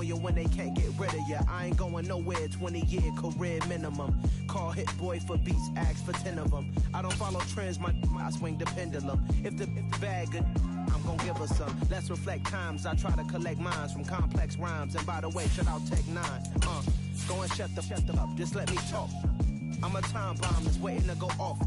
you when they can't get rid of you. I ain't going nowhere, 20-year career minimum. Call Hit Boy for beats, ask for 10 of them. I don't follow trends, I swing the pendulum. If the bag good, I'm gon' give her some. Let's reflect times, I try to collect minds from complex rhymes. And by the way, shout out Tech 9. Go and shut the up, just let me talk. I'm a time bomb that's waiting to go off.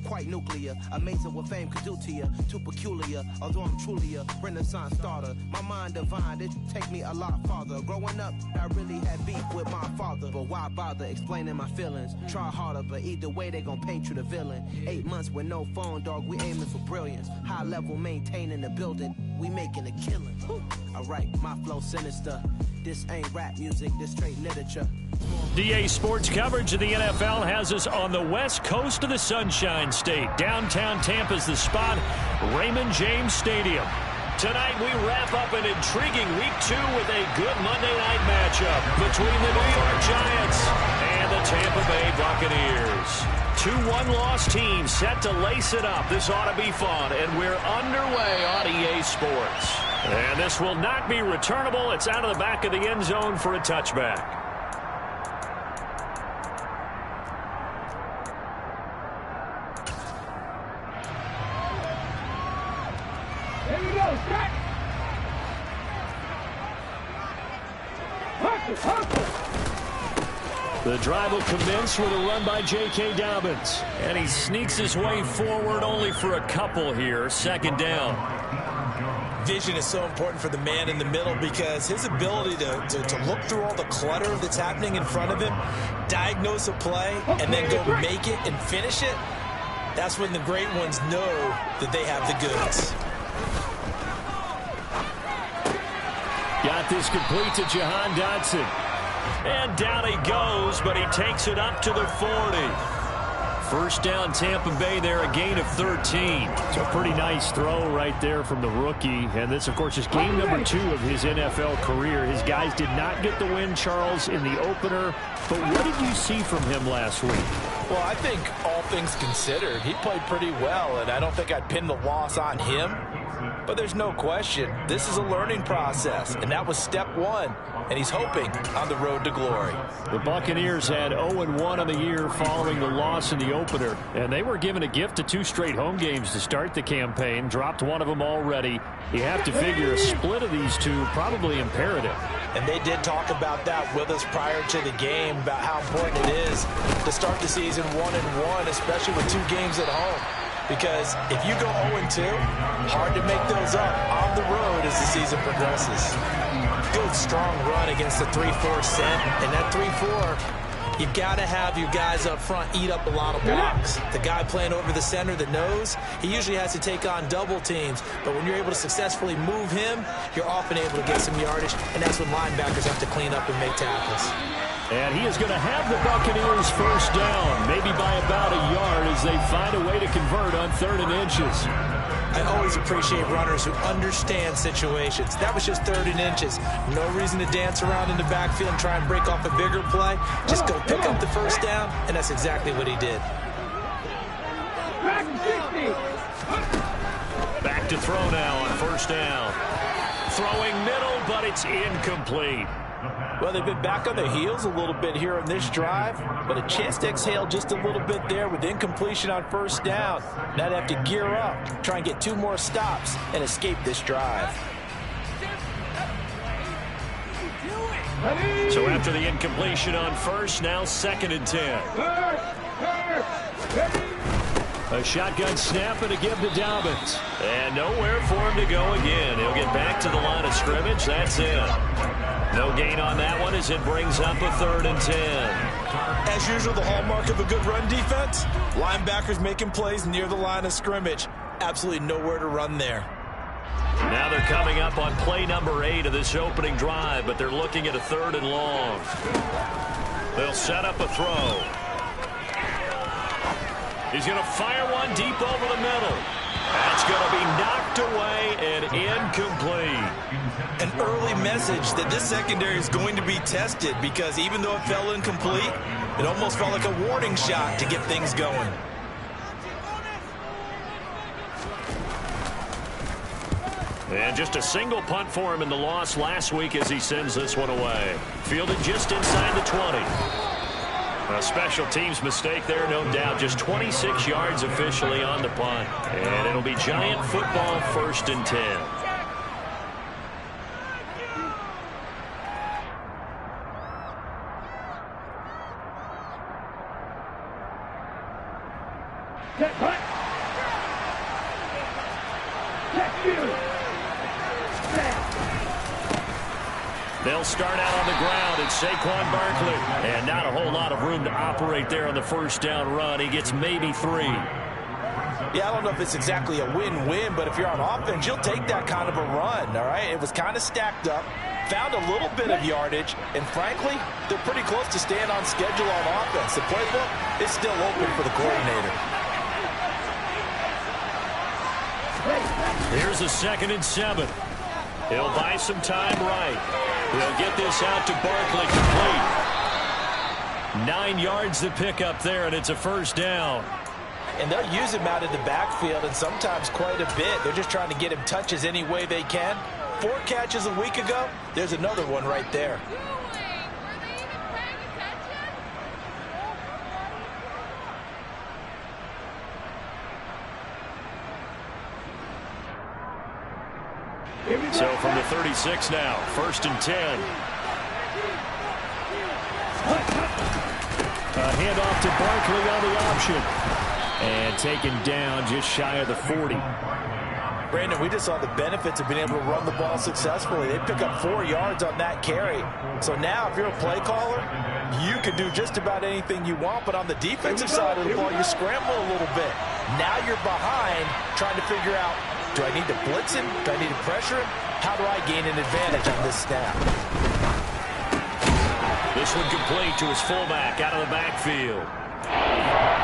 Quite nuclear, amazing what fame could do to you. Too peculiar, although I'm truly a renaissance starter. My mind divine, it take me a lot farther. Growing up, I really had beef with my father. But why bother explaining my feelings? Try harder, but either way they gon' paint you the villain. 8 months with no phone, dog, we aiming for brilliance. High level maintaining the building, we making a killing. Alright, my flow sinister. This ain't rap music, this straight literature. DA Sports coverage of the NFL has us on the west coast of the Sunshine State. Downtown Tampa's the spot, Raymond James Stadium. Tonight we wrap up an intriguing Week 2 with a good Monday night matchup between the New York Giants and the Tampa Bay Buccaneers. 2 one-loss teams set to lace it up. This ought to be fun, and we're underway on EA Sports. And this will not be returnable. It's out of the back of the end zone for a touchback. There you go, strike! The drive will commence with a run by J.K. Dobbins. And he sneaks his way forward only for a couple here. Second down. Vision is so important for the man in the middle because his ability to look through all the clutter that's happening in front of him, diagnose a play, and then go make it and finish it, that's when the great ones know that they have the goods. Got this complete to Jahan Dotson. And down he goes, but he takes it up to the 40. First down, Tampa Bay there, a gain of 13. So a pretty nice throw right there from the rookie. And this, of course, is game number 2 of his NFL career. His guys did not get the win, Charles, in the opener. But what did you see from him last week? Well, I think all things considered, he played pretty well, and I don't think I'd pin the loss on him. But there's no question, this is a learning process, and that was step 1. And he's hoping on the road to glory. The Buccaneers had 0-1 on the year following the loss in the opener. And they were given a gift of 2 straight home games to start the campaign. Dropped one of them already. You have to figure a split of these 2 probably imperative. And they did talk about that with us prior to the game, about how important it is to start the season 1-1, especially with 2 games at home. Because if you go 0-2, hard to make those up on the road as the season progresses. Good, strong run against the 3-4 set. And that 3-4, you've got to have your guys up front eat up a lot of blocks. The guy playing over the center, the nose, he usually has to take on double teams. But when you're able to successfully move him, you're often able to get some yardage. And that's when linebackers have to clean up and make tackles. And he is going to have the Buccaneers first down, maybe by about a yard as they find a way to convert on 3rd and inches. I always appreciate runners who understand situations. That was just 3rd and inches. No reason to dance around in the backfield and try and break off a bigger play. Just go pick up the first down, and that's exactly what he did. Back to throw now on first down. Throwing middle, but it's incomplete. Well, they've been back on their heels a little bit here on this drive, but a chance to exhale just a little bit there with incompletion on first down. Now they have to gear up, try and get 2 more stops and escape this drive. So after the incompletion on first, now 2nd and 10. A shotgun snap and a give to Dobbins. And nowhere for him to go again. He'll get back to the line of scrimmage. That's it. No gain on that one as it brings up a 3rd and 10. As usual, the hallmark of a good run defense, linebackers making plays near the line of scrimmage. Absolutely nowhere to run there. Now they're coming up on play number 8 of this opening drive, but they're looking at a 3rd and long. They'll set up a throw. He's going to fire one deep over the middle. That's going to be knocked away and incomplete. An early message that this secondary is going to be tested because even though it fell incomplete, it almost felt like a warning shot to get things going. And just a single punt for him in the loss last week as he sends this one away. Fielded just inside the 20. A special teams mistake there, no doubt. Just 26 yards officially on the punt. And it'll be Giant football, 1st and 10. They'll start out on the ground. It's Saquon Barkley. And not a whole lot of room to operate there on the first down run. He gets maybe 3. Yeah, I don't know if it's exactly a win-win, but if you're on offense, you'll take that kind of a run, all right? It was kind of stacked up, found a little bit of yardage, and frankly, they're pretty close to staying on schedule on offense. The playbook is still open for the coordinator. Here's a 2nd and 7. He'll buy some time right. He'll get this out to Barkley complete. 9 yards to pick up there, and it's a 1st down. And they'll use him out in the backfield, and sometimes quite a bit. They're just trying to get him touches any way they can. 4 catches a week ago. There's another one right there. So from the 36 now, 1st and 10. A handoff to Barkley on the option. And taken down just shy of the 40. Brandon, we just saw the benefits of being able to run the ball successfully. They pick up 4 yards on that carry. So now if you're a play caller, you can do just about anything you want. But on the defensive side of the ball, you're scrambling a little bit. Now you're behind trying to figure out, do I need to blitz him? Do I need to pressure him? How do I gain an advantage on this snap? This one complete to his fullback out of the backfield.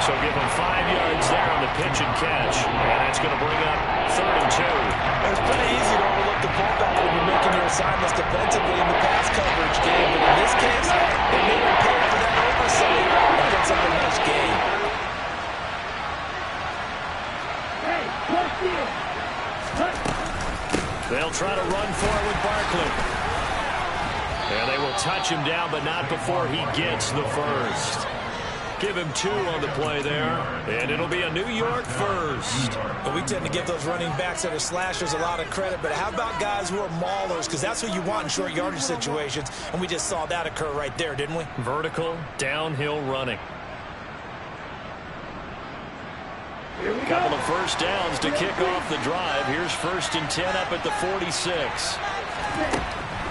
So give him 5 yards there on the pitch and catch. And that's going to bring up 3rd and 2. It's pretty easy to overlook the pullback when you're making your assignments defensively in the pass coverage game. But in this case, they may prepare for that oversight against a nice game. They'll try to run forward with Barkley. And they will touch him down, but not before he gets the 1st. Give him 2 on the play there, and it'll be a New York 1st. But we tend to give those running backs that are slashers a lot of credit, but how about guys who are maulers? Because that's what you want in short yardage situations, and we just saw that occur right there, didn't we? Vertical, downhill running. Couple of 1st downs to kick off the drive. Here's 1st and 10 up at the 46.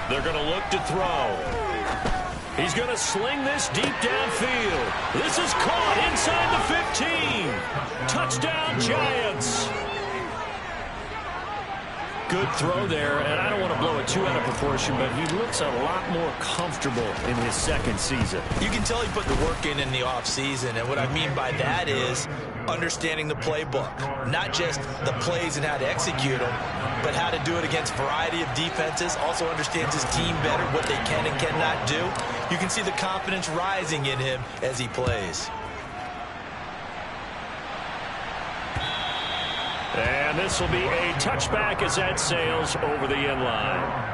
They're going to look to throw. He's going to sling this deep downfield. This is caught inside the 15. Touchdown, Giants. Good throw there, and I don't want to blow it too out of proportion, but he looks a lot more comfortable in his 2nd season. You can tell he put the work in the offseason, and what I mean by that is understanding the playbook. Not just the plays and how to execute them, but how to do it against a variety of defenses. Also understands his team better, what they can and cannot do. You can see the confidence rising in him as he plays. And this will be a touchback as that sails over the end line.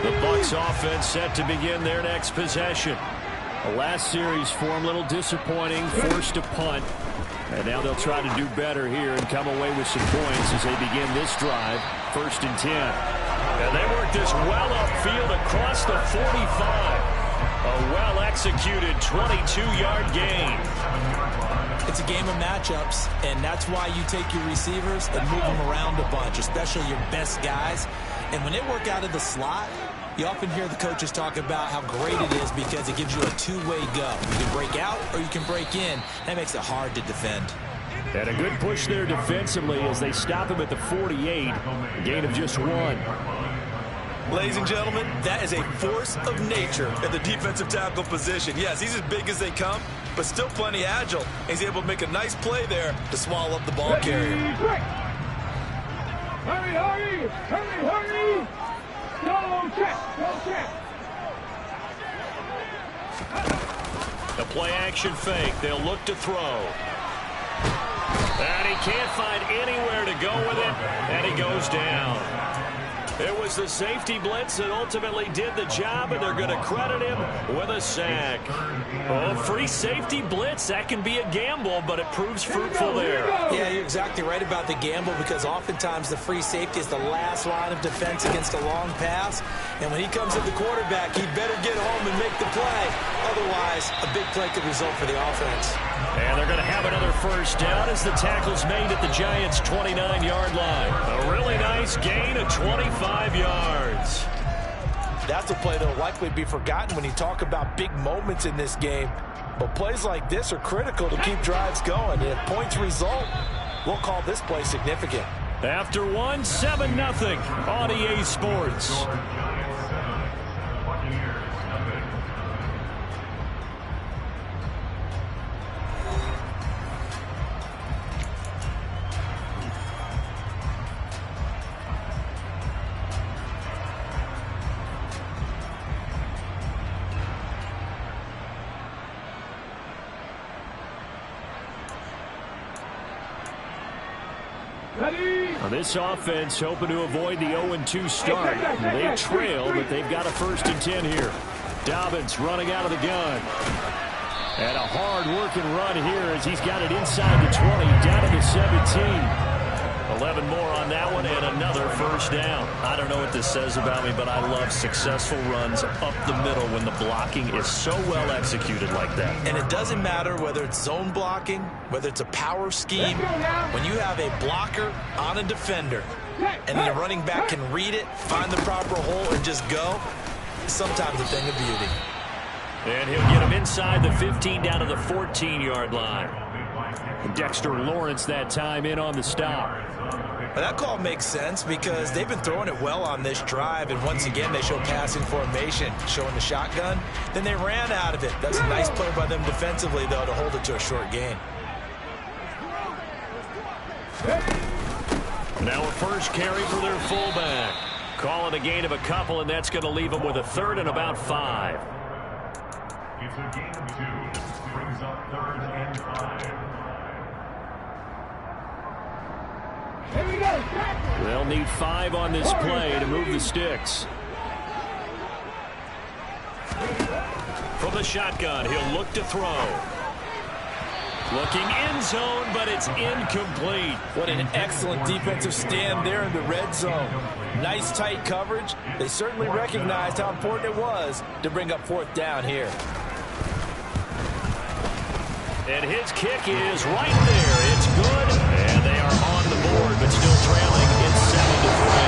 The Bucs offense set to begin their next possession. The last series for them, a little disappointing, forced to punt. And now they'll try to do better here and come away with some points as they begin this drive. 1st and 10. And they work this well upfield across the 45. A well-executed 22-yard gain. It's a game of matchups, and that's why you take your receivers and move them around a bunch, especially your best guys. And when they work out of the slot, you often hear the coaches talk about how great it is because it gives you a two-way go. You can break out or you can break in. That makes it hard to defend. And a good push there defensively as they stop him at the 48. A gain of just 1. Ladies and gentlemen, that is a force of nature at the defensive tackle position. Yes, he's as big as they come, but still plenty agile. He's able to make a nice play there to swallow up the ball carrier. Hurry, hurry! Hurry, hurry! Go check! Go check! The play action fake. They'll look to throw. And he can't find anywhere to go with it. And he goes down. It was the safety blitz that ultimately did the job, and they're going to credit him with a sack. Oh, free safety blitz. That can be a gamble, but it proves fruitful there. Yeah, you're exactly right about the gamble, because oftentimes the free safety is the last line of defense against a long pass. And when he comes at the quarterback, he better get home and make the play. Otherwise, a big play could result for the offense. And they're going to have another first down as the tackle's made at the Giants' 29-yard line. A really nice gain of 25 yards. That's a play that will likely be forgotten when you talk about big moments in this game. But plays like this are critical to keep drives going. And if points result, we'll call this play significant. After one, 7-0 on EA Sports. This offense hoping to avoid the 0-2 start. They trail, but they've got a 1st and 10 here. Dobbins running out of the gun. And a hard-working run here as he's got it inside the 20, down to the 17. 11 more on that one, and another first down. I don't know what this says about me, but I love successful runs up the middle when the blocking is so well executed like that. And it doesn't matter whether it's zone blocking, whether it's a power scheme. When you have a blocker on a defender, and the running back can read it, find the proper hole, and just go, it's sometimes a thing of beauty. And he'll get him inside the 15 down to the 14-yard line. And Dexter Lawrence that time in on the stop. But that call makes sense because they've been throwing it well on this drive, and once again they show passing formation, showing the shotgun. Then they ran out of it. That's a nice play by them defensively, though, to hold it to a short gain. Now a first carry for their fullback. Call it a gain of a couple, and that's going to leave them with a 3rd and about 5. It's a gain of 2. Brings up 3rd and 5. Here we go. They'll need 5 on this play to move the sticks. From the shotgun, he'll look to throw. Looking end zone, but it's incomplete. What an excellent defensive stand there in the red zone. Nice tight coverage. They certainly recognized how important it was to bring up 4th down here. And his kick is right there. It's good. And they are on the board, but still trailing. It's 7-3.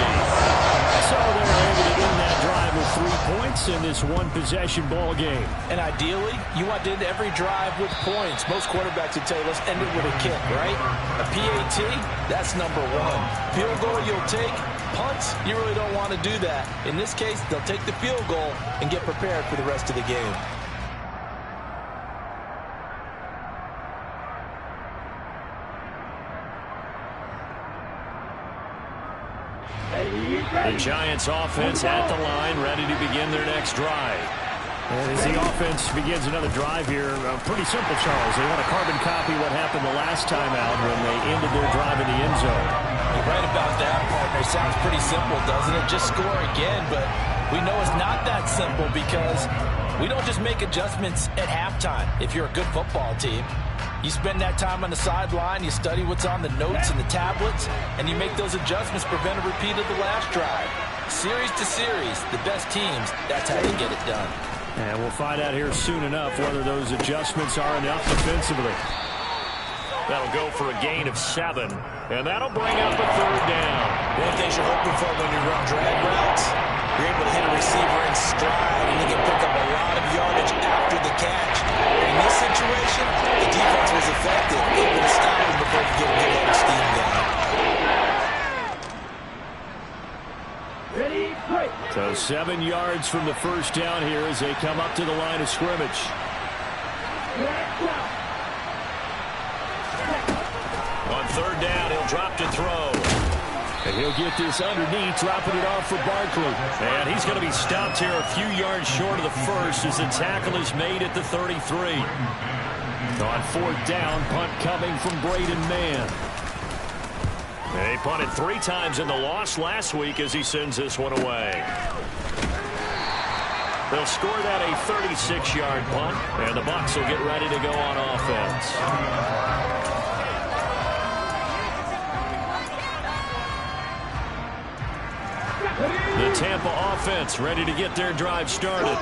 So they're able to end that drive with 3 points in this one-possession ball game. And ideally, you want to end every drive with points. Most quarterbacks would tell you, let's end it with a kick, right? A PAT, that's number 1. Field goal you'll take. Punts, you really don't want to do that. In this case, they'll take the field goal and get prepared for the rest of the game. The Giants offense at the line, ready to begin their next drive. And as the offense begins another drive here, pretty simple, Charles. They want to carbon copy what happened the last time out when they ended their drive in the end zone. You're right about that, partner. Sounds pretty simple, doesn't it? Just score again, but we know it's not that simple because we don't just make adjustments at halftime if you're a good football team. You spend that time on the sideline, you study what's on the notes and the tablets, and you make those adjustments, prevent a repeat of the last drive. Series to series, the best teams, that's how they get it done. And we'll find out here soon enough whether those adjustments are enough defensively. That'll go for a gain of 7, and that'll bring up a 3rd down. One of the things you're hoping for when you run drag routes, you're able to hit a receiver in stride, and you can pick up a lot of yardage after the catch. In this situation, the defense was effective, able to stop him before he could get a good head of steam down. Ready, break. So 7 yards from the first down here as they come up to the line of scrimmage. On 3rd down, he'll drop to throw. And he'll get this underneath, dropping it off for Barkley. And he's going to be stopped here a few yards short of the first as the tackle is made at the 33. On fourth down, punt coming from Braden Mann. They punted 3 times in the loss last week as he sends this one away. They'll score that a 36-yard punt, and the Bucs will get ready to go on offense. The Tampa offense ready to get their drive started.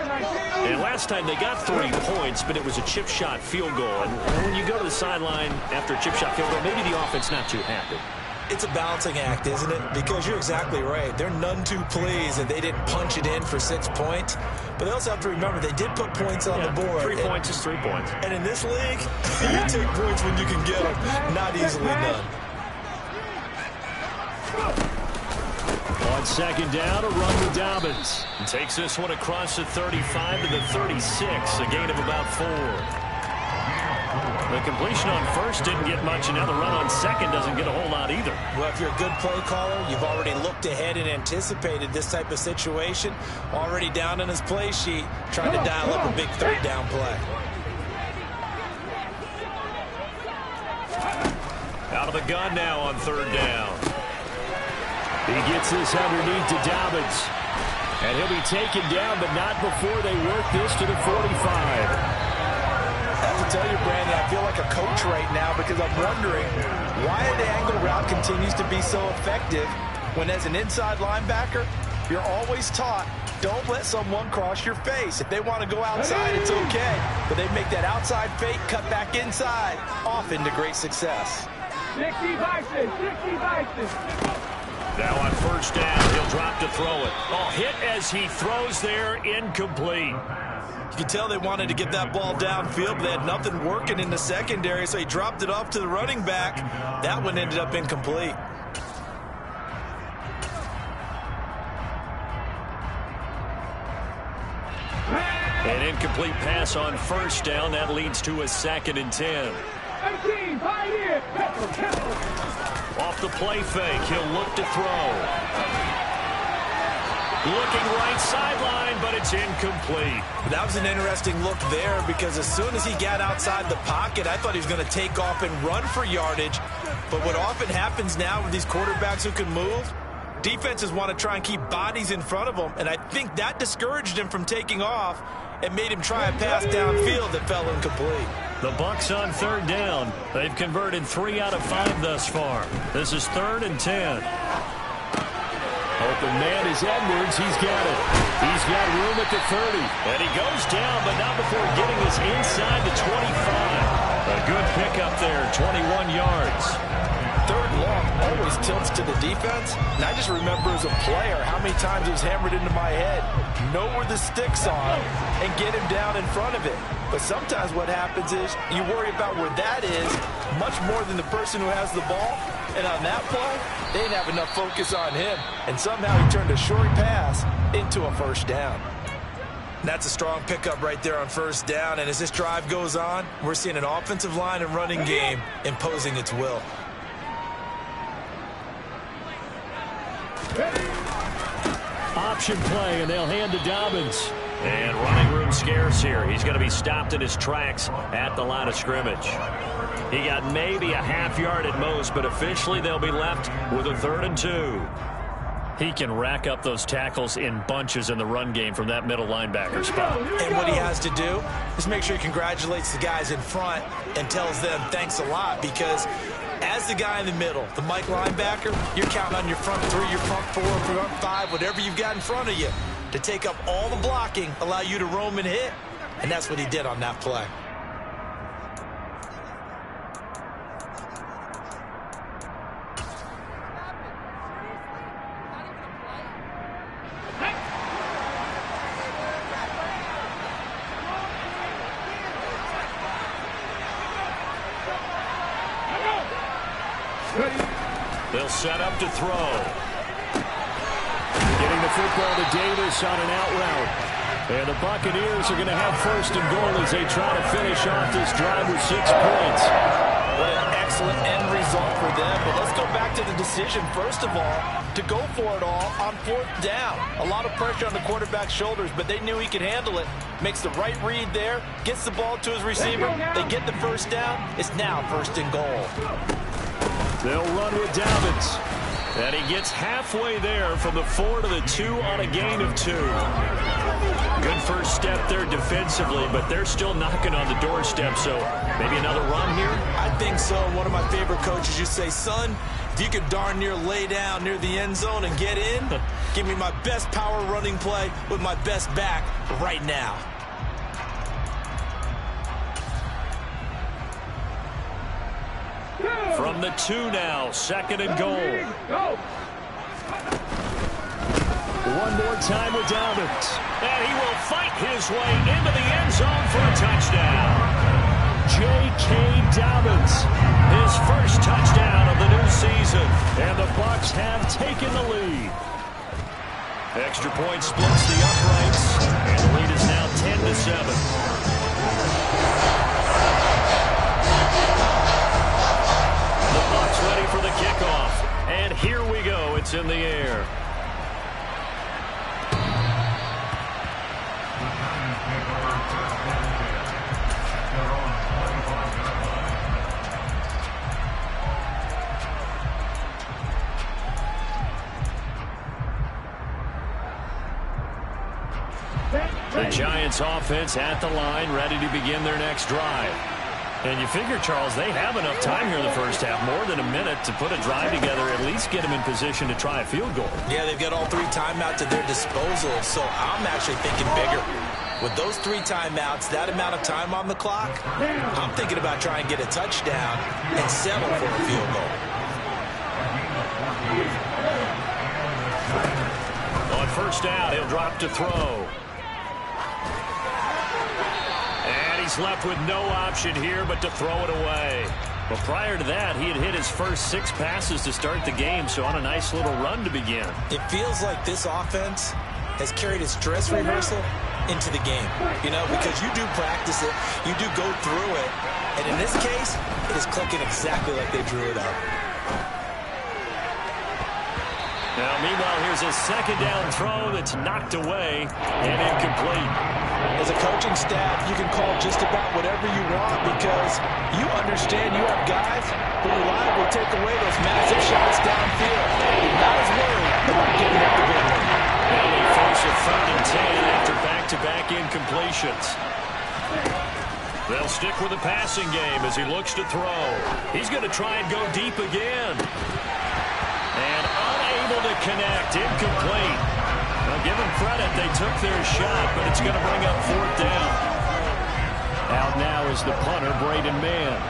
And last time they got 3 points, but it was a chip shot field goal. And when you go to the sideline after a chip shot field goal, maybe the offense not too happy. It's a balancing act, isn't it? Because you're exactly right. They're none too pleased that they didn't punch it in for 6 points. But they also have to remember they did put points on the board. 3 points is 3 points. And in this league, you take points when you can get them. Not easily done. On second down, a run with Dobbins. And takes this one across the 35 to the 36, a gain of about 4. The completion on first didn't get much, and now the run on second doesn't get a whole lot either. Well, if you're a good play caller, you've already looked ahead and anticipated this type of situation. Already down in his play sheet, trying to dial up a big third down play. Out of the gun now on third down. He gets this underneath to Dobbins. And he'll be taken down, but not before they work this to the 45. I have to tell you, Brandon, I feel like a coach right now because I'm wondering why the angle route continues to be so effective when as an inside linebacker, you're always taught, don't let someone cross your face. If they want to go outside, it's okay. But they make that outside fake, cut back inside, often to great success. 60 Bison, 60 Bison. Now on first down, he'll drop to throw it. Oh, hit as he throws there, incomplete. You can tell they wanted to get that ball downfield, but they had nothing working in the secondary, so he dropped it off to the running back. That one ended up incomplete. An incomplete pass on first down. That leads to a 2nd and 10. 18, Pioneer. Off the play fake, he'll look to throw. Looking right sideline, but it's incomplete. That was an interesting look there because as soon as he got outside the pocket, I thought he was going to take off and run for yardage. But what often happens now with these quarterbacks who can move, defenses want to try and keep bodies in front of them, and I think that discouraged him from taking off and made him try a pass downfield that fell incomplete. The Bucs on third down. They've converted 3 out of 5 thus far. This is 3rd and 10. Open man is Edwards. He's got it. He's got room at the 30. And he goes down, but not before getting us inside the 25. A good pickup there, 21 yards. Third long always tilts to the defense. And I just remember as a player how many times it was hammered into my head. Know where the stick's on and get him down in front of it. But sometimes what happens is you worry about where that is much more than the person who has the ball. And on that play, they didn't have enough focus on him. And somehow he turned a short pass into a first down. That's a strong pickup right there on first down. And as this drive goes on, we're seeing an offensive line and running game imposing its will. Option play, and they'll hand to Dobbins. And running room scarce here. He's going to be stopped in his tracks at the line of scrimmage. He got maybe a half yard at most, but officially they'll be left with a 3rd and 2. He can rack up those tackles in bunches in the run game from that middle linebacker spot. And what he has to do is make sure he congratulates the guys in front and tells them thanks a lot, because as the guy in the middle, the Mike linebacker, you're counting on your front 3, your front 4, front 5, whatever you've got in front of you to take up all the blocking, allow you to roam and hit. And that's what he did on that play. They'll set up to throw. Getting the football to Davis on an out route. And the Buccaneers are going to have 1st and goal as they try to finish off this drive with 6 points. What an excellent end result for them. But let's go back to the decision, first of all, to go for it all on 4th down. A lot of pressure on the quarterback's shoulders, but they knew he could handle it. Makes the right read there, gets the ball to his receiver. They get the first down. It's now 1st and goal. They'll run with Dobbins. And he gets halfway there from the 4 to the 2 on a gain of 2. Good first step there defensively, but they're still knocking on the doorstep, so maybe another run here? I think so. One of my favorite coaches used to say, son, if you could darn near lay down near the end zone and get in, give me my best power running play with my best back right now. From the 2 now, 2nd and goal. One more time with Dobbins. And he will fight his way into the end zone for a touchdown. J.K. Dobbins, his first touchdown of the new season. And the Bucs have taken the lead. Extra point splits the uprights. And the lead is now 10-7. The Bucs ready for the kickoff. And here we go. It's in the air. The Giants offense at the line, ready to begin their next drive. And you figure, Charles, they have enough time here in the first half, more than a minute, to put a drive together, at least get them in position to try a field goal. Yeah, they've got all 3 timeouts at their disposal, so I'm actually thinking bigger. With those 3 timeouts, that amount of time on the clock, I'm thinking about trying to get a touchdown and settle for a field goal. On first down, he'll drop to throw. And he's left with no option here but to throw it away. But prior to that, he had hit his first 6 passes to start the game, so on a nice little run to begin. It feels like this offense has carried its dress rehearsal into the game, you know, because you do practice it, you do go through it, and in this case, it is clicking exactly like they drew it up. Now, meanwhile, here's a 2nd down throw that's knocked away and incomplete. As a coaching staff, you can call just about whatever you want because you understand you have guys who reliably take away those massive shots downfield. You're not as worried about giving up the big one. Now they force a 3rd and 10 after back-to-back incompletions. They'll stick with the passing game as he looks to throw. He's going to try and go deep again. And unable to connect, incomplete. Well, give them credit, they took their shot, but it's going to bring up 4th down. Out now is the punter, Braden Mann.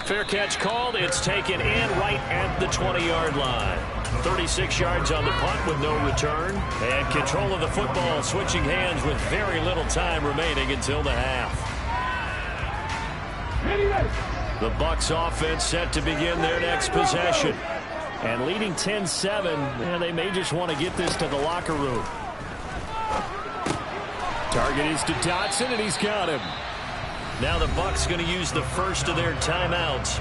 Fair catch called. It's taken in right at the 20-yard line. 36 yards on the punt with no return. And control of the football switching hands with very little time remaining until the half. The Bucs offense set to begin their next possession. And leading 10-7, and they may just want to get this to the locker room. Target is to Dotson, and he's got him. Now the Bucs going to use the first of their timeouts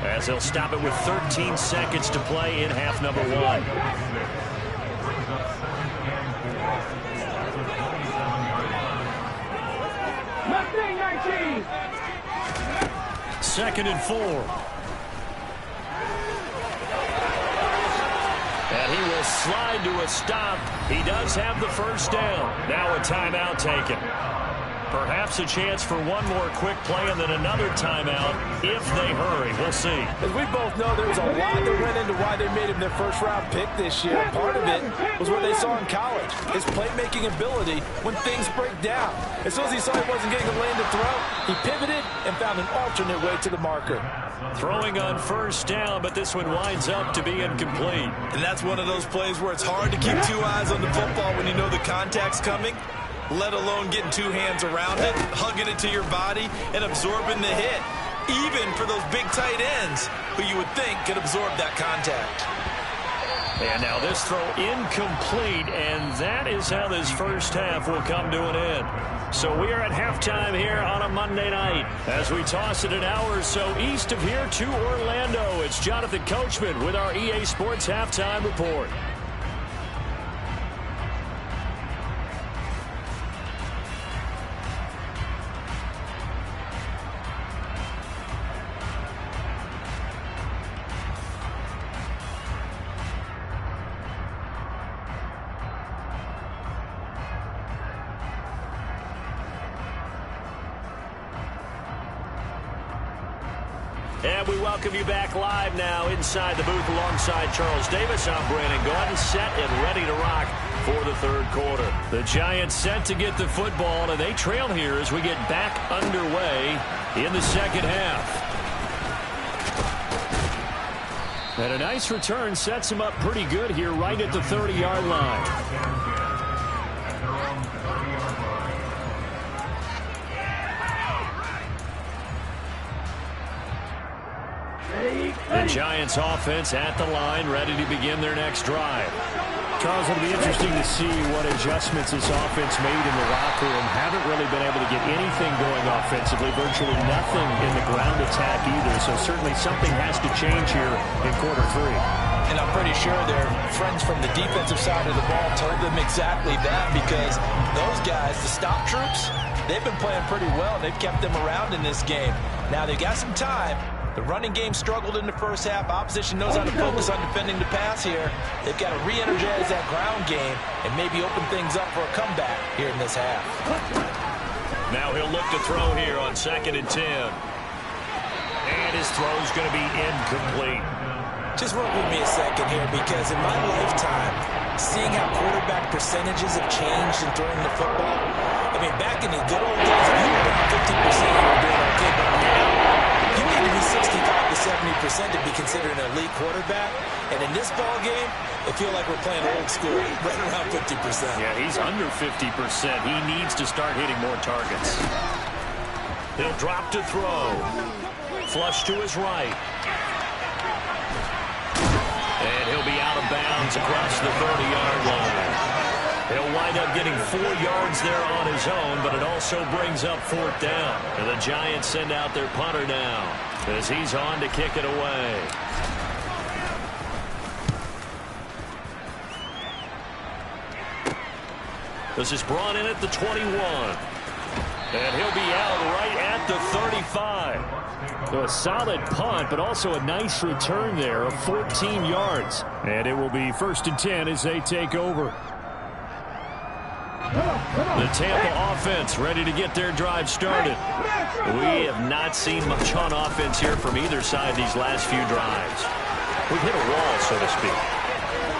as they'll stop it with 13 seconds to play in half number 1. Second and 4. And he will slide to a stop. He does have the first down. Now a timeout taken. Perhaps a chance for one more quick play and then another timeout if they hurry. We'll see. As we both know, there was a lot that went into why they made him their first-round pick this year. Part of it was what they saw in college, his playmaking ability when things break down. As soon as he saw he wasn't getting a lane to throw, he pivoted and found an alternate way to the marker. Throwing on first down, but this one winds up to be incomplete. And that's one of those plays where it's hard to keep 2 eyes on the football when you know the contact's coming, let alone getting 2 hands around it, hugging it to your body, and absorbing the hit, even for those big tight ends who you would think could absorb that contact. And now this throw incomplete, and that is how this first half will come to an end. So we are at halftime here on a Monday night as we toss it an hour or so east of here to Orlando. It's Jonathan Coachman with our EA Sports Halftime Report. And we welcome you back live now inside the booth alongside Charles Davis. I'm Brandon Gordon, set and ready to rock for the third quarter. The Giants set to get the football, and they trail here as we get back underway in the second half. And a nice return sets him up pretty good here right at the 30-yard line. The Giants offense at the line, ready to begin their next drive. Charles, it'll be interesting to see what adjustments this offense made in the locker room. Haven't really been able to get anything going offensively, virtually nothing in the ground attack either. So certainly something has to change here in quarter three. And I'm pretty sure their friends from the defensive side of the ball told them exactly that, because those guys, the stop troops, they've been playing pretty well. They've kept them around in this game. Now they've got some time. The running game struggled in the first half. Opposition knows how to focus on defending the pass here. They've got to re-energize that ground game and maybe open things up for a comeback here in this half. Now he'll look to throw here on 2nd and 10. And his throw's going to be incomplete. Just work with me a second here, because in my lifetime, seeing how quarterback percentages have changed in throwing the football, I mean, back in the good old days, if you were doing 50%, you were doing okay, but now, you need to be 65 to 70% to be considered an elite quarterback. And in this ball game, I feel like we're playing old school, right around 50%. Yeah, he's under 50%. He needs to start hitting more targets. He'll drop to throw. Flush to his right. And he'll be out of bounds across the 30-yard line. He'll wind up getting 4 yards there on his own, but it also brings up 4th down. And the Giants send out their punter now as he's on to kick it away. This is brought in at the 21. And he'll be out right at the 35. So a solid punt, but also a nice return there of 14 yards. And it will be 1st and 10 as they take over. The Tampa offense ready to get their drive started. We have not seen much on offense here from either side these last few drives. We've hit a wall, so to speak.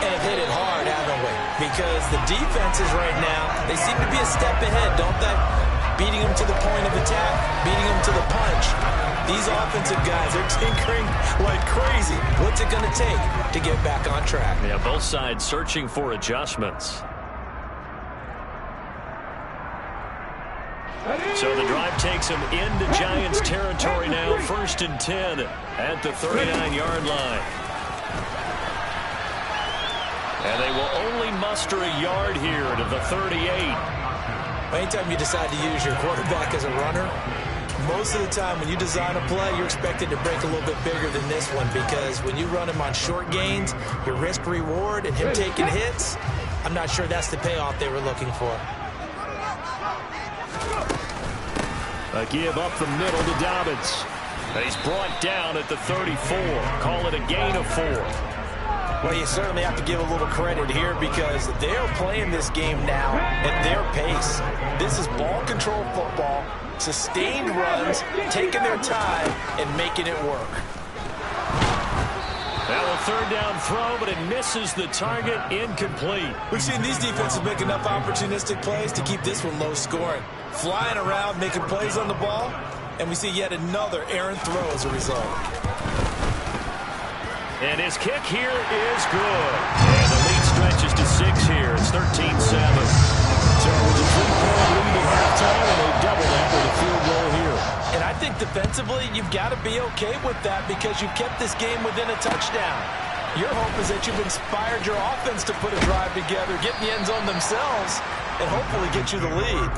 And hit it hard, haven't we? Because the defenses right now, they seem to be a step ahead, don't they? Beating them to the point of attack, beating them to the punch. These offensive guys are tinkering like crazy. What's it going to take to get back on track? Yeah, both sides searching for adjustments. So the drive takes him into Giants territory now. 1st and 10 at the 39-yard line. And they will only muster a yard here to the 38. Anytime you decide to use your quarterback as a runner, most of the time when you design a play, you're expected to break a little bit bigger than this one, because when you run him on short gains, your risk-reward and him taking hits, I'm not sure that's the payoff they were looking for. A give up the middle to Dobbins. He's brought down at the 34. Call it a gain of 4. Well, you certainly have to give a little credit here, because they're playing this game now at their pace. This is ball control football, sustained runs, taking their time, and making it work. Now a 3rd down throw, but it misses the target, incomplete. We've seen these defenses make enough opportunistic plays to keep this one low scoring. Flying around, making plays on the ball, and we see yet another errant throw as a result. And his kick here is good. And the lead stretches to 6 here. It's 13-7. So it was a 3-point lead at halftime, and they double that with a field goal here. And I think defensively, you've got to be okay with that, because you kept this game within a touchdown. Your hope is that you've inspired your offense to put a drive together, get in the end zone themselves, and hopefully get you the lead.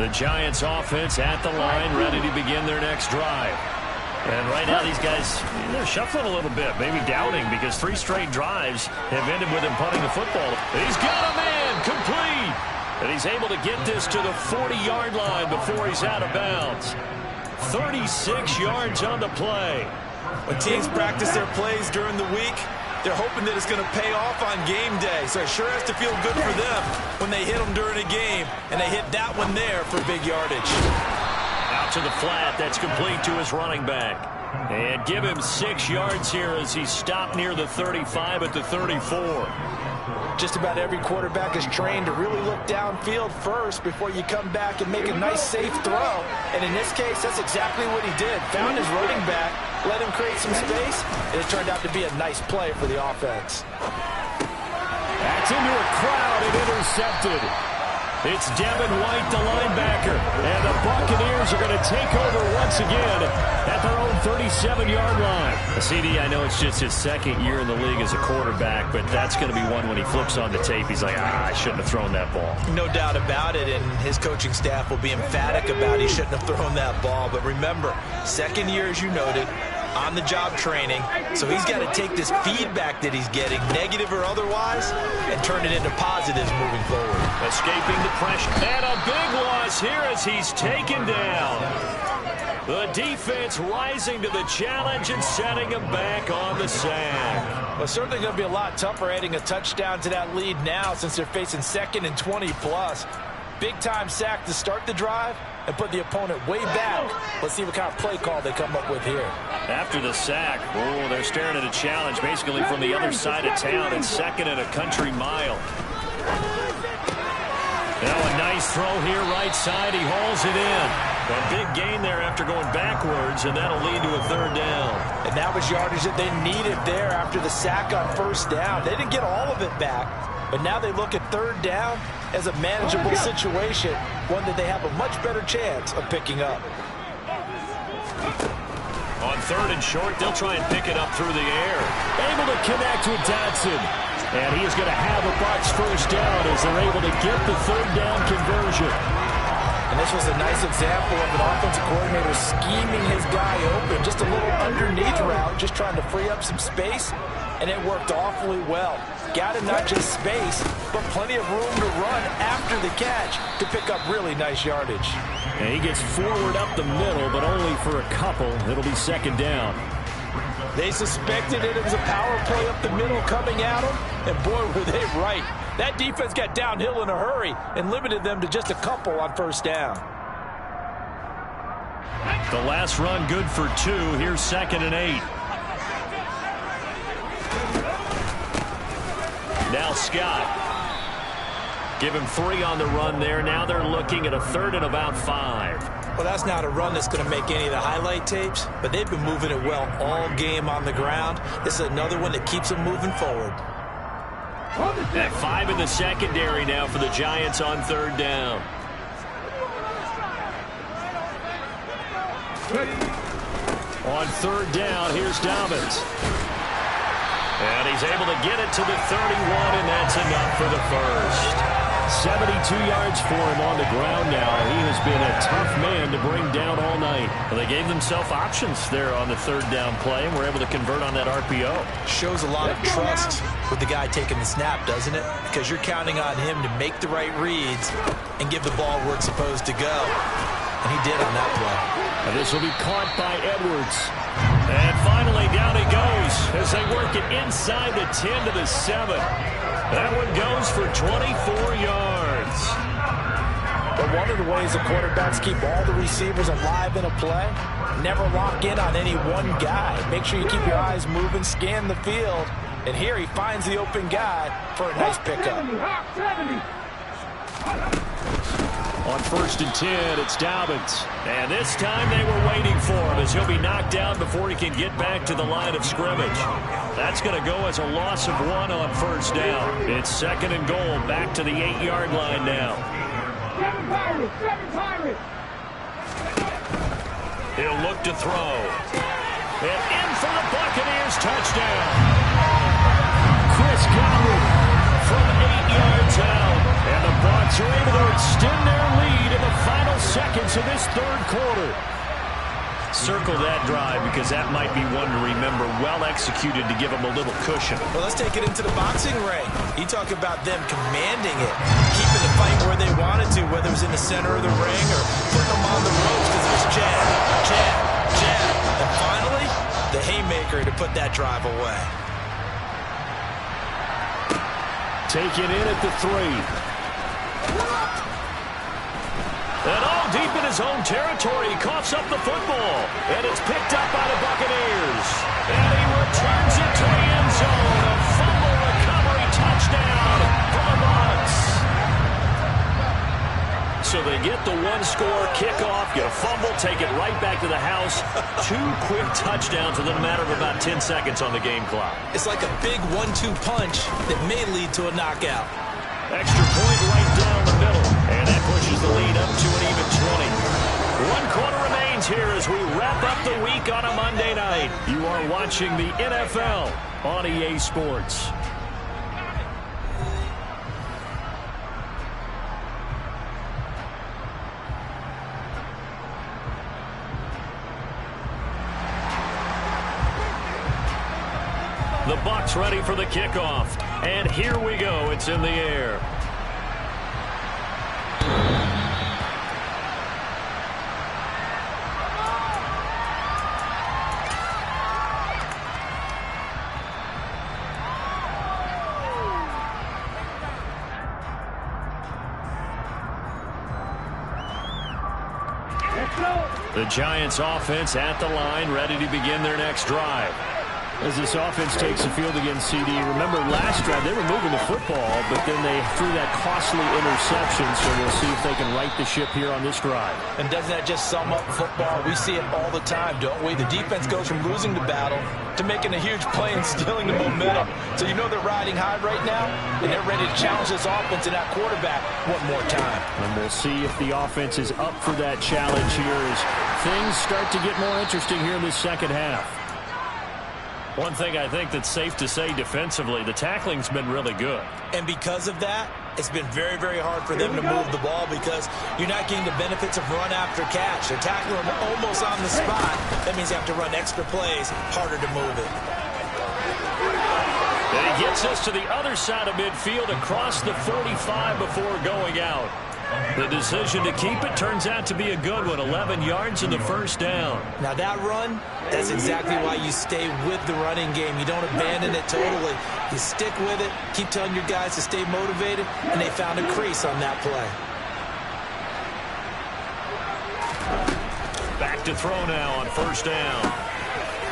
The Giants offense at the line, ready to begin their next drive. And right now these guys, they're shuffling a little bit, maybe doubting, because 3 straight drives have ended with him punting the football. He's got a man, complete. And he's able to get this to the 40-yard line before he's out of bounds. 36 yards on the play. When teams practice their plays during the week, they're hoping that it's going to pay off on game day. So it sure has to feel good for them when they hit them during a game, and they hit that one there for big yardage. Out to the flat, that's complete to his running back. And give him 6 yards here as he's stopped near the 35 at the 34. Just about every quarterback is trained to really look downfield first before you come back and make a nice, safe throw. And in this case, that's exactly what he did. Found his running back, let him create some space, and it turned out to be a nice play for the offense. That's into a crowd and intercepted. It's Devin White, the linebacker. And the Buccaneers are going to take over once again at their own 37-yard line. CD, I know it's just his second year in the league as a quarterback, but that's going to be one when he flips on the tape. He's like, I shouldn't have thrown that ball. No doubt about it, and his coaching staff will be emphatic about he shouldn't have thrown that ball. But remember, second year, as you noted, on-the-job training, so he's got to take this feedback that he's getting, negative or otherwise, and turn it into positives moving forward. Escaping the pressure, and a big loss here as he's taken down. The defense rising to the challenge and setting him back on the sack. Well, certainly going to be a lot tougher adding a touchdown to that lead now since they're facing 2nd and 20+. Big-time sack to start the drive and put the opponent way back. Let's see what kind of play call they come up with here. After the sack, they're staring at a challenge basically from the other side of town. It's 2nd and a country mile. Now a nice throw here right side. He hauls it in. A big gain there after going backwards, and that'll lead to a 3rd down. And that was yardage that they needed there after the sack on 1st down. They didn't get all of it back, but now they look at 3rd down as a manageable situation, one that they have a much better chance of picking up. On 3rd and short, they'll try and pick it up through the air. Able to connect with Dotson. And he is going to have a Bucs 1st down as they're able to get the 3rd down conversion. And this was a nice example of an offensive coordinator scheming his guy open. Just a little underneath route, just trying to free up some space, and it worked awfully well. Got him not just space, but plenty of room to run after the catch to pick up really nice yardage. And he gets forward up the middle, but only for a couple. It'll be 2nd down. They suspected it was a power play up the middle coming at them, and boy, were they right. That defense got downhill in a hurry and limited them to just a couple on 1st down. The last run good for 2. Here's 2nd and 8. Now Scott. Give him 3 on the run there. Now they're looking at a 3rd and about 5. Well, that's not a run that's going to make any of the highlight tapes, but they've been moving it well all game on the ground. This is another one that keeps them moving forward. At 5 in the secondary now for the Giants on 3rd down. On 3rd down, here's Dobbins. And he's able to get it to the 31, and that's enough for the 1st. 72 yards for him on the ground now. He has been a tough man to bring down all night. Well, they gave themselves options there on the 3rd down play, and were able to convert on that RPO. Shows a lot of trust with the guy taking the snap, doesn't it? Because you're counting on him to make the right reads and give the ball where it's supposed to go. And he did on that play. And this will be caught by Edwards. And finally, down he goes as they work it inside the 10 to the 7. That one goes for 24 yards. But one of the ways the quarterbacks keep all the receivers alive in a play, never lock in on any one guy. Make sure you keep your eyes moving, scan the field. And here he finds the open guy for a nice pickup. On 1st and 10, it's Dobbins. And this time they were waiting for him as he'll be knocked down before he can get back to the line of scrimmage. That's going to go as a loss of 1 on 1st down. It's 2nd and goal, back to the 8-yard line now. He'll look to throw. And in for the Buccaneers touchdown. Chris Godwin from 8 yards out. And the Bucs are able to extend their lead in the final seconds of this third quarter. Circle that drive because that might be one to remember. Well executed to give them a little cushion. Well, let's take it into the boxing ring. You talk about them commanding it, keeping the fight where they wanted to, whether it was in the center of the ring or putting them on the ropes because it was jab, jab, jab. And finally, the haymaker to put that drive away. Taken in at the 3. And all deep in his own territory, he coughs up the football. And it's picked up by the Buccaneers. And he returns it to the end zone. A fumble recovery touchdown for the Bucs. So they get the one-score kickoff, get a fumble, take it right back to the house. 2 quick touchdowns within a matter of about 10 seconds on the game clock. It's like a big 1-2 punch that may lead to a knockout. Extra point right down the middle. And that pushes the lead up to an even 20. 1 quarter remains here as we wrap up the week on a Monday night. You are watching the NFL on EA Sports. The Bucs ready for the kickoff. And here we go. It's in the air. The Giants offense at the line, ready to begin their next drive. As this offense takes the field against CD, remember last drive they were moving the football, but then they threw that costly interception, so we'll see if they can right the ship here on this drive. And doesn't that just sum up football? We see it all the time, don't we? The defense goes from losing the battle to making a huge play and stealing the momentum. So you know they're riding high right now, and they're ready to challenge this offense and that quarterback one more time. And we'll see if the offense is up for that challenge here as things start to get more interesting here in this second half. One thing I think that's safe to say defensively, the tackling's been really good. And because of that, it's been very, very hard for them to move the ball because you're not getting the benefits of run after catch. They're tackling them almost on the spot. That means you have to run extra plays, harder to move it. And he gets us to the other side of midfield across the 45 before going out. The decision to keep it turns out to be a good one. 11 yards in the first down. Now that run, that's exactly why you stay with the running game. You don't abandon it totally. You stick with it, keep telling your guys to stay motivated, and they found a crease on that play. Back to throw now on first down.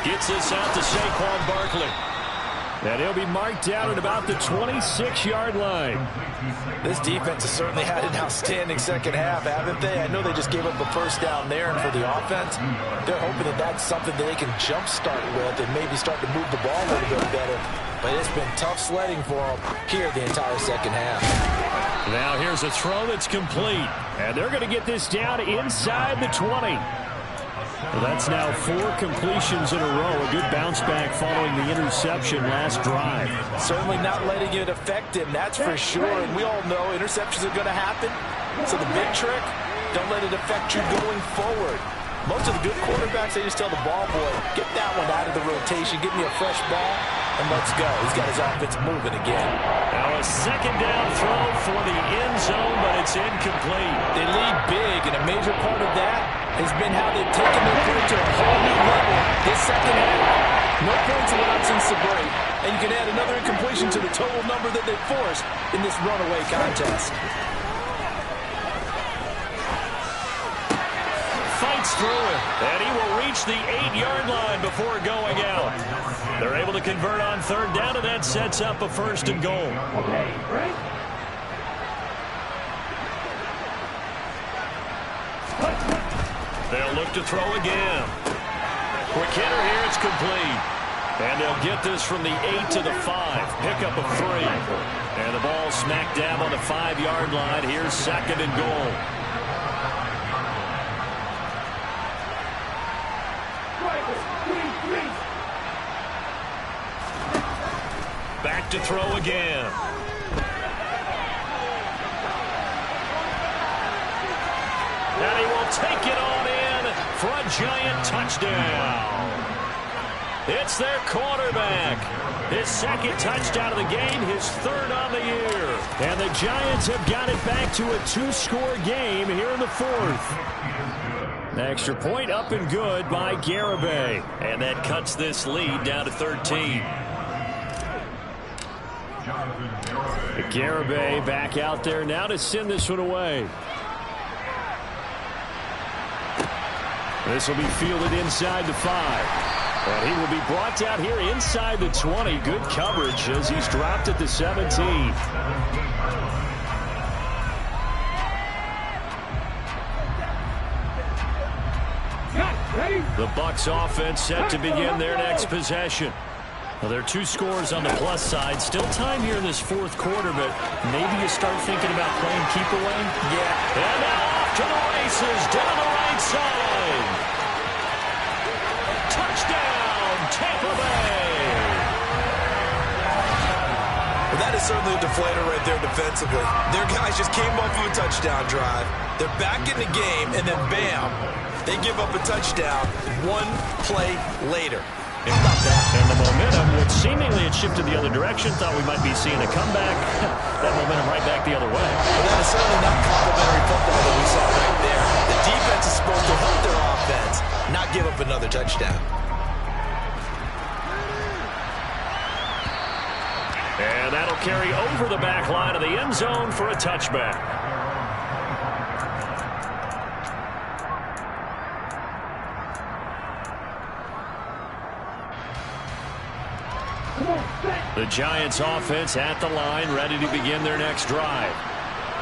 Gets this out to Saquon Barkley. And he'll be marked down at about the 26-yard line. This defense has certainly had an outstanding second half, haven't they? I know they just gave up a first down there, and for the offense, they're hoping that that's something that they can jumpstart with and maybe start to move the ball a little bit better. But it's been tough sledding for them here the entire second half. Now here's a throw that's complete. And they're going to get this down inside the 20. Well, that's now 4 completions in a row. A good bounce back following the interception last drive. Certainly not letting it affect him, that's for sure. And we all know interceptions are going to happen. So the big trick, don't let it affect you going forward. Most of the good quarterbacks, they just tell the ball boy, get that one out of the rotation, get me a fresh ball, and let's go. He's got his offense moving again. Now a second down throw for the end zone, but it's incomplete. They lead big, and a major part of that has been how they've taken their play to a whole new level this second half. No points allowed since the break, and you can add another incompletion to the total number that they forced in this runaway contest. Fights through it, and he will reach the 8-yard line before going out. They're able to convert on third down, and that sets up a first and goal. Okay, right? They'll look to throw again. Quick hitter here, it's complete. And they'll get this from the 8 to the 5. Pickup of 3. And the ball smack dab on the 5-yard line. Here's second and goal. to throw again. And he will take it on in for a giant touchdown. It's their quarterback. His second touchdown of the game, his third on the year. And the Giants have got it back to a 2-score game here in the fourth. Extra point up and good by Garibay. And that cuts this lead down to 13. Garibay back out there now to send this one away. This will be fielded inside the 5. And he will be brought down here inside the 20. Good coverage as he's dropped at the 17. The Bucs offense set to begin their next possession. Well, there are 2 scores on the plus side. Still time here in this fourth quarter, but maybe you start thinking about playing keep away. Yeah. And now off to the races down the right side. Touchdown, Tampa Bay. Well, that is certainly a deflator right there defensively. Their guys just came off of a touchdown drive. They're back in the game, and then bam, they give up a touchdown 1 play later. And the momentum, which seemingly had shifted the other direction, thought we might be seeing a comeback. That momentum right back the other way. Well, that is certainly not complimentary football that we saw right there. The defense is supposed to help their offense, not give up another touchdown. And that'll carry over the back line of the end zone for a touchback. The Giants offense at the line, ready to begin their next drive.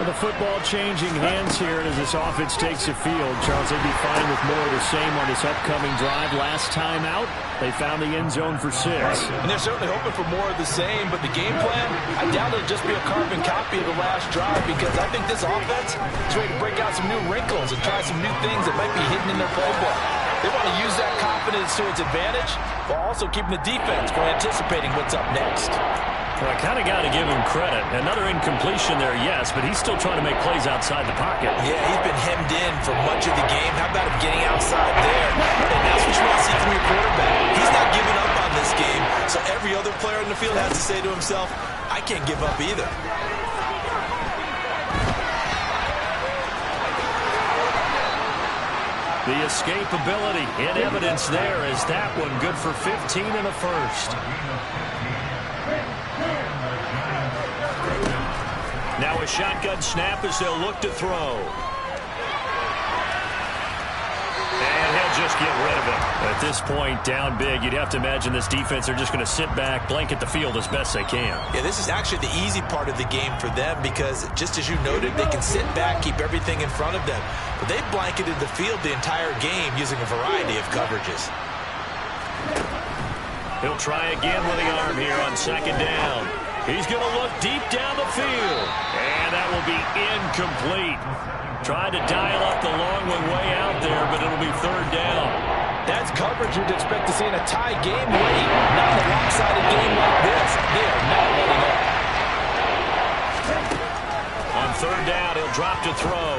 The football changing hands here as this offense takes the field. Charles, they'd be fine with more of the same on this upcoming drive. Last time out, they found the end zone for 6. And they're certainly hoping for more of the same, but the game plan, I doubt it'll just be a carbon copy of the last drive, because I think this offense is ready to break out some new wrinkles and try some new things that might be hidden in their playbook. They want to use that confidence to its advantage while also keeping the defense from anticipating what's up next. Well, I kind of got to give him credit. Another incompletion there, yes, but he's still trying to make plays outside the pocket. Yeah, he's been hemmed in for much of the game. How about him getting outside there? And that's what you want to see from your quarterback. He's not giving up on this game, so every other player in the field has to say to himself, I can't give up either. The escapability in evidence there as that one good for 15 in the first. Now a shotgun snap as they'll look to throw. And he'll just get rid of it. At this point, down big, you'd have to imagine this defense are just going to sit back, blanket the field as best they can. Yeah, this is actually the easy part of the game for them because, just as you noted, they can sit back, keep everything in front of them. But they've blanketed the field the entire game using a variety of coverages. He'll try again with the arm here on second down. He's going to look deep down the field. And that will be incomplete. Tried to dial up the long one way out there, but it'll be third down. That's coverage you'd expect to see in a tie game late. Not in a lopsided game like this. They are not letting up. On third down, he'll drop to throw.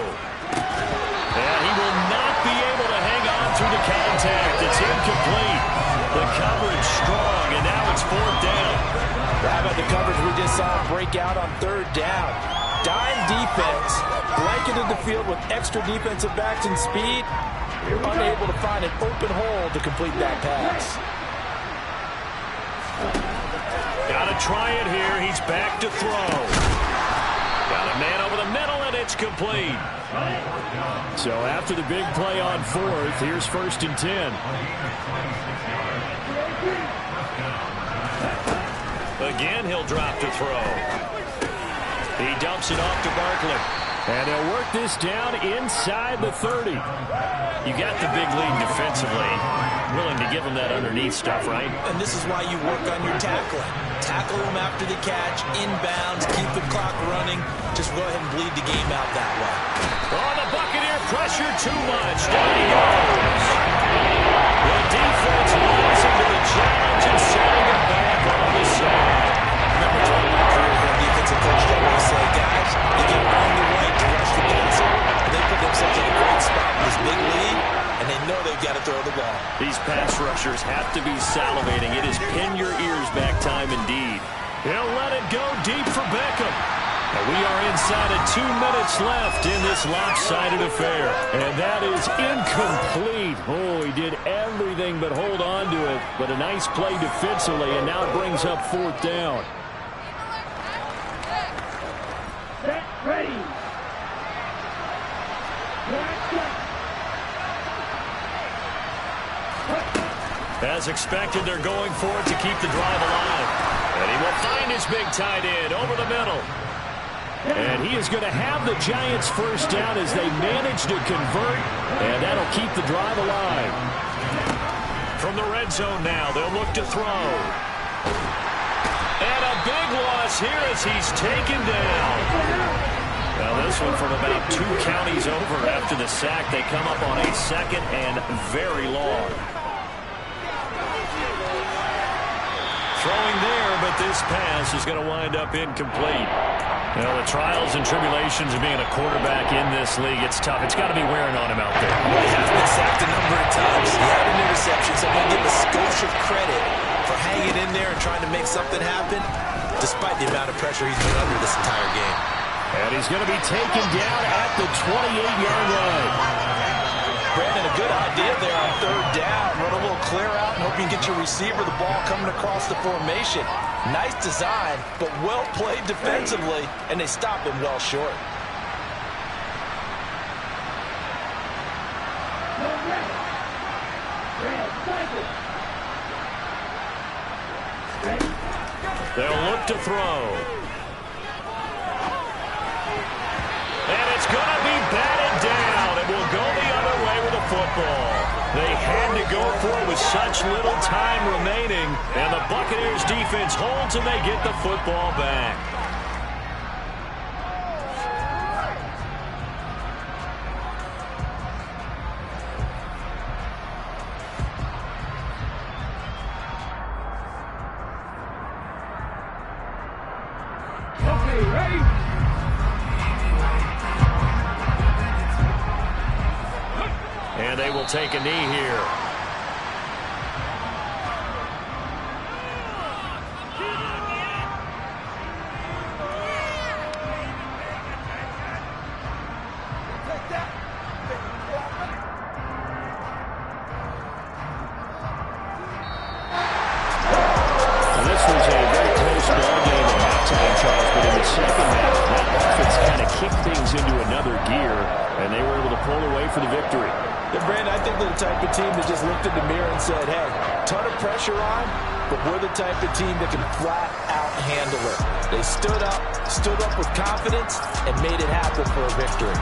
And he will not be able to hang on through the contact. It's incomplete. The coverage strong, and now it's fourth down. How about the coverage we just saw break out on third down? Dime defense, blanketed the field with extra defensive backs and speed, unable to find an open hole to complete that pass. Got to try it here. He's back to throw. Got a man over the middle, and it's complete. So after the big play on fourth, here's 1st and 10. Again, he'll drop to throw. He dumps it off to Barkley. And they'll work this down inside the 30. You got the big lead defensively. Willing to give him that underneath stuff, right? And this is why you work on your tackling. Tackle them after the catch, inbounds, keep the clock running. Just go ahead and bleed the game out that way. Oh, the Buccaneer pressure too much. Down he goes. The defense rising to the challenge and setting it back on the side. Remember, the ball. These pass rushers have to be salivating. It is pin your ears back time indeed. He'll let it go deep for Beckham. And we are inside of 2 minutes left in this lopsided affair. And that is incomplete. Oh, he did everything but hold on to it. But a nice play defensively, and now it brings up 4th down. Set, ready. As expected, they're going for it to keep the drive alive. And he will find his big tight end over the middle. And he is going to have the Giants first down as they manage to convert, and that'll keep the drive alive. From the red zone now, they'll look to throw. And a big loss here as he's taken down. Now this one from about 2 counties over after the sack. They come up on a 2nd and very long. Throwing there, but this pass is going to wind up incomplete. Well, the trials and tribulations of being a quarterback in this league, it's tough. It's got to be wearing on him out there. Well, he has been sacked a number of times. He had an interception, so I'm going to give a skosh of credit for hanging in there and trying to make something happen, despite the amount of pressure he's been under this entire game. And he's going to be taken down at the 28-yard line. Brandon, a good idea there on 3rd down. Run a little clear out and hope you can get your receiver the ball coming across the formation. Nice design, but well played defensively, and they stop him well short. They'll look to throw. And it's going to be batted down. It will go the other way with the football. They had to go for it with such little time remaining. And the Buccaneers defense holds and they get the football back. Okay, ready? And they will take a knee here. And this was a very close ball game at halftime, Charles, but in the second half, that offense kind of kicked things into another gear, and they were able to pull away for the victory. Yeah, Brandon, I think they're the type of team that just looked in the mirror and said, hey, ton of pressure on, but we're the type of team that can flat out handle it. They stood up with confidence and made it happen for a victory.